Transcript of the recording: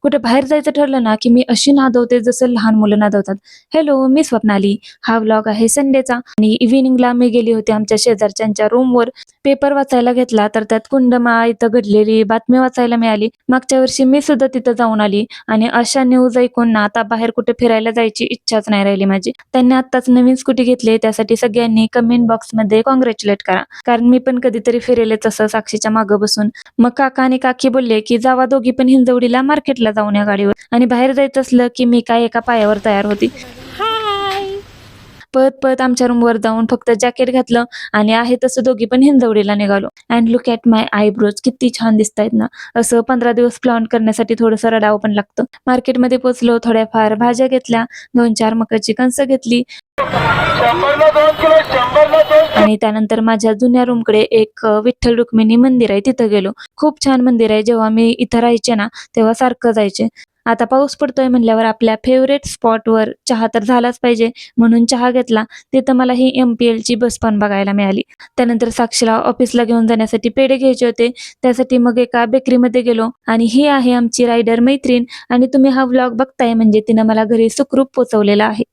कुठे बाहेर जायचं ठरलं ना, की मी अशी नादवते जसं लहान मुलं नादवतात. "हॅलो, मी स्वप्नाली. हा व्लॉग आहे संडेचा." आणि इव्हिनिंगला मी गेली होती आमच्या शेजारच्यांच्या रूमवर. पेपर वाचायला घेतला, तर त्यात कुंडमा इथं घडलेली बातमी वाचायला मिळाली. मागच्या वर्षी मी सुद्धा तिथं जाऊन आली आणि अशा न्यूज ऐकून ना आता बाहेर कुठे फिरायला जायची इच्छाच नाही राहिली माझी. त्यांनी आत्ताच नवीन स्कूटी घेतली, त्यासाठी सगळ्यांनी कमेंट बॉक्समध्ये कॉंग्रॅच्युलेट करा. कारण मी पण कधीतरी फिरेलच असं साक्षीच्या मागं बसून. मग काका आणि काकी बोलले, की "जावा दोघी पण हिंजवडीला मार्केटला जाऊन या गाडीवर." आणि बाहेर जायचं असलं, की मी काय एका पायावर तयार होती. पळत-पळत आमच्या रूमवर जाऊन फक्त जॅकेट घातलं आणि आहे तसं दोघी पण हिंजवडीला निघालो. And look at my eyebrows किती छान दिसतायत ना. असं 15 दिवस प्लॉन करण्यासाठी थोडंसं रडावं पण लागतं. मार्केटमध्ये पोहोचलो, थोड्याफार भाज्या घेतल्या, 2-4 मकाची कणसं घेतली आणि त्यानंतर माझ्या जुन्या रूमकडे एक विठ्ठल रुक्मिणी मंदिर आहे तिथं गेलो. खूप छान मंदिर आहे. जेव्हा मी इथं राहायचे ना, तेव्हा सारखं जायचे. आता पाऊस पडतोय म्हणल्यावर आपल्या फेव्हरेट स्पॉटवर चहा तर झालाच पाहिजे, म्हणून चहा घेतला. तिथं मला ही MPLची बस पण बघायला मिळाली. त्यानंतर साक्षीला ऑफिसला घेऊन जाण्यासाठी पेढे घ्यायचे होते. त्यासाठी मग एका बेकरीमध्ये गेलो आणि ही आहे आमची रायडर मैत्रीण आणि तुम्ही हा व्लॉग बघताय म्हणजे तिनं मला घरी सुखरूप पोहोचवलेला आहे.